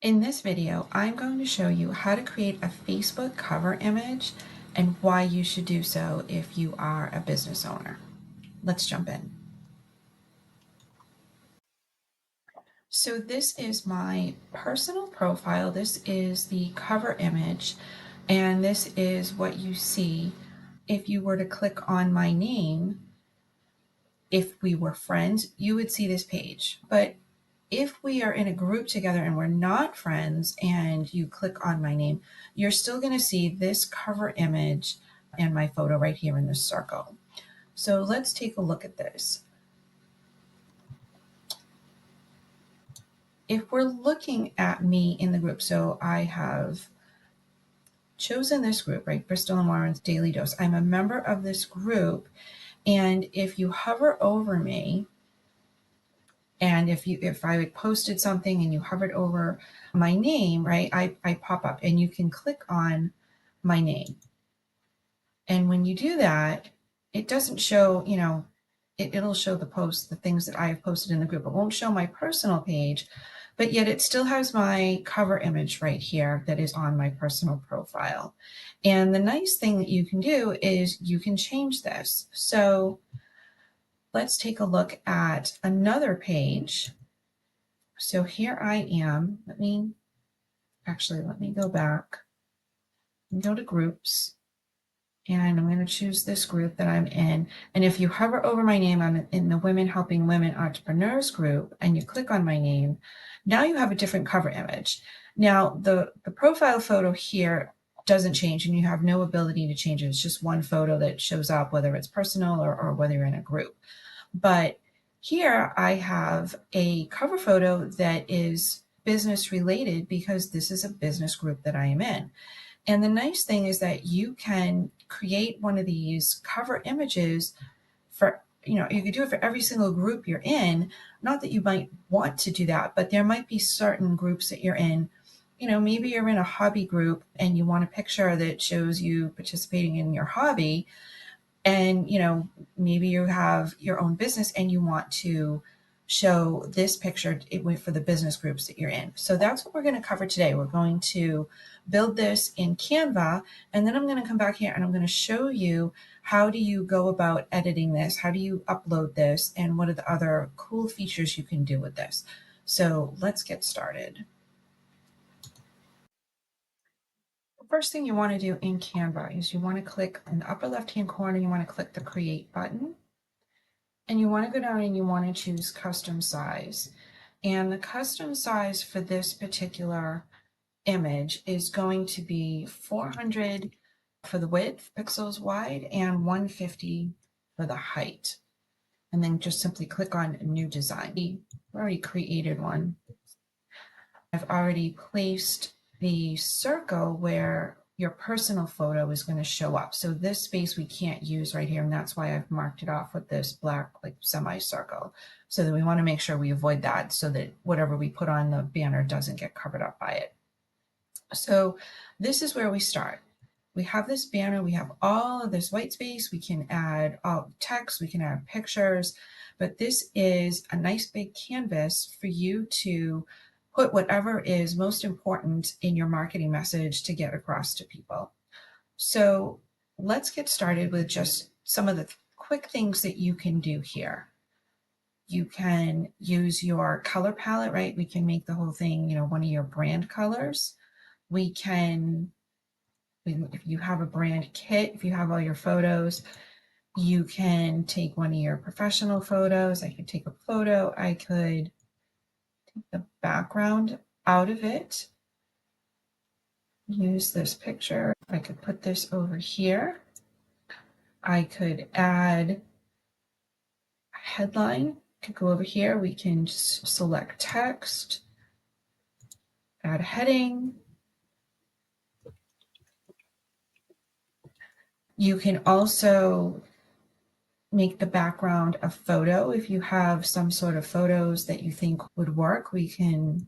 In this video, I'm going to show you how to create a Facebook cover image and why you should do so if you are a business owner. Let's jump in. So this is my personal profile. This is the cover image, and this is what you see if you were to click on my name. If we were friends, you would see this page. But if we are in a group together and we're not friends and you click on my name, you're still going to see this cover image and my photo right here in this circle. So let's take a look at this. If we're looking at me in the group, so I have chosen this group, right? Bristol and Warren's Daily Dose. I'm a member of this group. And if you hover over me, and if I posted something and you hovered over my name, right, I pop up and you can click on my name. And when you do that, it doesn't show, it'll show the posts, the things that I have posted in the group. It won't show my personal page, but yet it still has my cover image right here that is on my personal profile. And the nice thing that you can do is you can change this. So let's take a look at another page. So here I am. Let me go back and go to groups. And I'm going to choose this group that I'm in. And if you hover over my name, I'm in the Women Helping Women Entrepreneurs group, and you click on my name, now you have a different cover image. Now, the profile photo here doesn't change, and you have no ability to change it. It's just one photo that shows up, whether it's personal or whether you're in a group. But here I have a cover photo that is business related because this is a business group that I am in. And the nice thing is that you can create one of these cover images for, you could do it for every single group you're in. Not that you might want to do that, but there might be certain groups that you're in. Maybe you're in a hobby group and you want a picture that shows you participating in your hobby. And, maybe you have your own business and you want to show this picture for the business groups that you're in. So that's what we're going to cover today. We're going to build this in Canva, and then I'm going to come back here and I'm going to show you how do you go about editing this, how do you upload this, and what are the other cool features you can do with this. So let's get started. The first thing you want to do in Canva is you want to click in the upper left-hand corner, you want to click the Create button. And you want to go down and you want to choose custom size. And the custom size for this particular image is going to be 400 for the width, pixels wide, and 150 for the height. And then just simply click on New Design. We've already created one. I've already placed the circle where your personal photo is going to show up. So this space we can't use right here, and that's why I've marked it off with this black semicircle, so that we want to make sure we avoid that so that whatever we put on the banner doesn't get covered up by it. So this is where we start. We have this banner, we have all of this white space, we can add all text, we can add pictures, but this is a nice big canvas for you to put whatever is most important in your marketing message to get across to people. So let's get started with just some of the quick things that you can do here. You can use your color palette, right? We can make the whole thing, one of your brand colors. If you have a brand kit, if you have all your photos, you can take one of your professional photos. I could take a photo. I could take the background out of it, use this picture. I could put this over here. I could add a headline. Could go over here. We can just select text, add a heading. You can also make the background a photo. If you have some sort of photos that you think would work, we can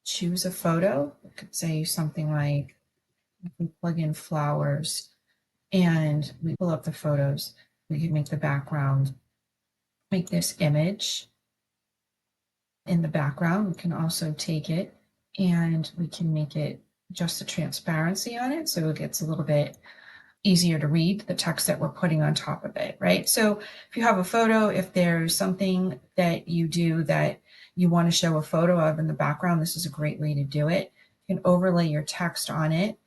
choose a photo. I could say something like, we plug in flowers and we pull up the photos. We can make the background, make this image in the background. We can also take it and we can make it just the transparency on it so it gets a little bit easier to read the text that we're putting on top of it, right? So if you have a photo, if there's something that you do that you want to show a photo of in the background, this is a great way to do it. You can overlay your text on it.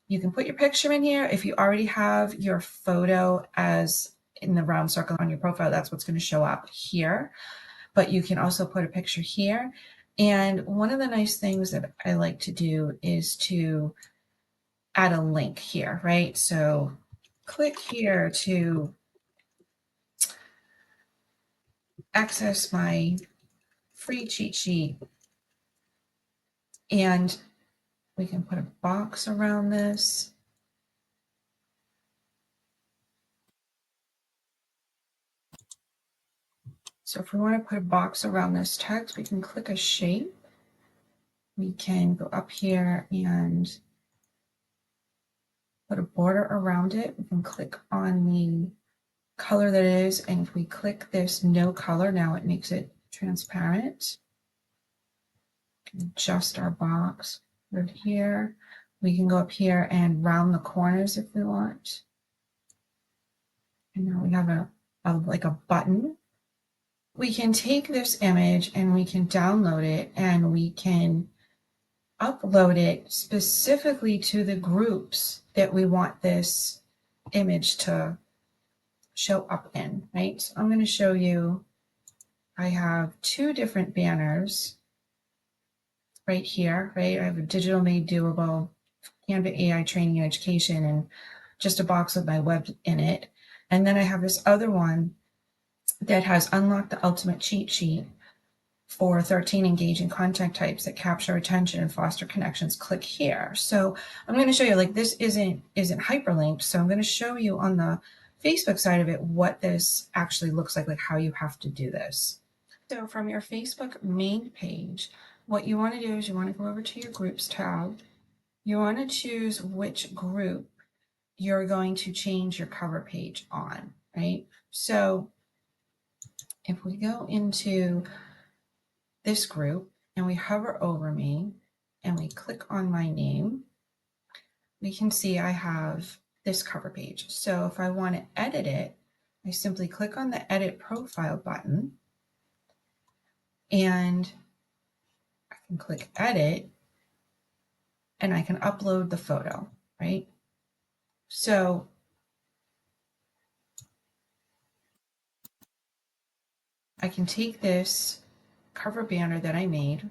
You can put your picture in here. If you already have your photo as in the round circle on your profile, that's what's going to show up here. But you can also put a picture here. And one of the nice things that I like to do is to add a link here, right? So click here to access my free cheat sheet. And we can put a box around this. So if we want to put a box around this text, we can click a shape. We can go up here and put a border around it. We can click on the color that it is. And if we click this no color, now it makes it transparent. Adjust our box right here. We can go up here and round the corners if we want. And now we have like a button. We can take this image and we can download it and we can upload it specifically to the groups that we want this image to show up in, right? So I'm going to show you, I have two different banners right here, right? I have a digital made doable, Canva AI training and education, and just a box with my web in it. And then I have this other one that has unlocked the ultimate cheat sheet for 13 engaging content types that capture attention and foster connections. Click here. So I'm going to show you, like, this isn't hyperlinked. So I'm going to show you on the Facebook side of it what this actually looks like how you have to do this. So from your Facebook main page, what you want to do is you want to go over to your groups tab. You want to choose which group you're going to change your cover page on, right? So if we go into this group and we hover over me and we click on my name, we can see I have this cover page. So if I want to edit it, I simply click on the edit profile button and I can click edit and I can upload the photo, right? So I can take this cover banner that I made,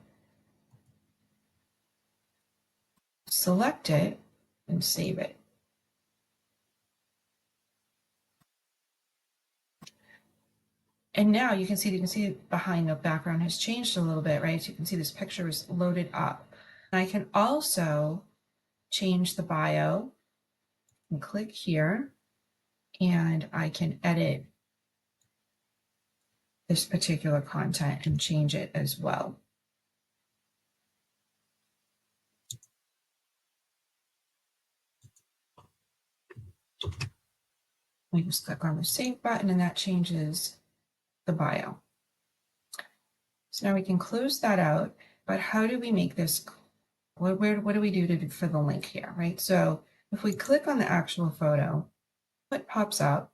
select it, and save it. And now you can see behind the background has changed a little bit, right? So you can see this picture is loaded up. I can also change the bio and click here, and I can edit this particular content and change it as well. We just click on the save button and that changes the bio. So now we can close that out, but how do we make this, what do we do for the link here, right? So if we click on the actual photo, what pops up,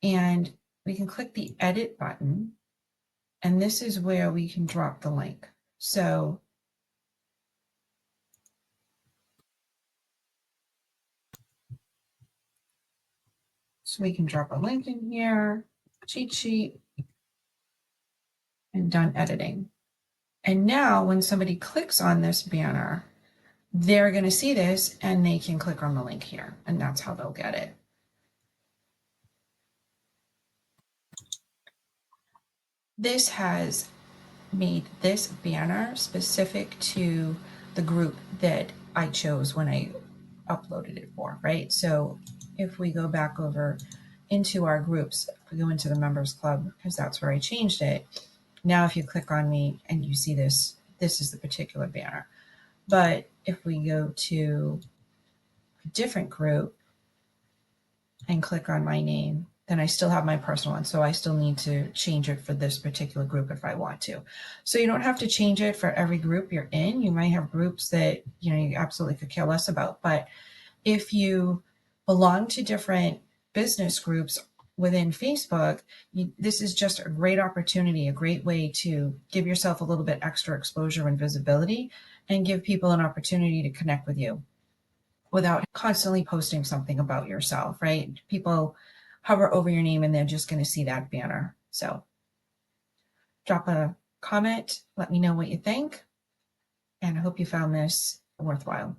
and we can click the edit button, and this is where we can drop the link. So we can drop a link in here, cheat sheet, and done editing. And now when somebody clicks on this banner, they're going to see this and they can click on the link here, and that's how they'll get it. This has made this banner specific to the group that I chose when I uploaded it for, right? So if we go back over into our groups, if we go into the members club, because that's where I changed it. Now, if you click on me and you see this, this is the particular banner. But if we go to a different group and click on my name, then I still have my personal one. So I still need to change it for this particular group if I want to. So you don't have to change it for every group you're in. You might have groups that, you absolutely could care less about. But if you belong to different business groups within Facebook, this is just a great opportunity, a great way to give yourself a little bit extra exposure and visibility and give people an opportunity to connect with you without constantly posting something about yourself, right? People hover over your name and they're just going to see that banner. So drop a comment, let me know what you think, and I hope you found this worthwhile.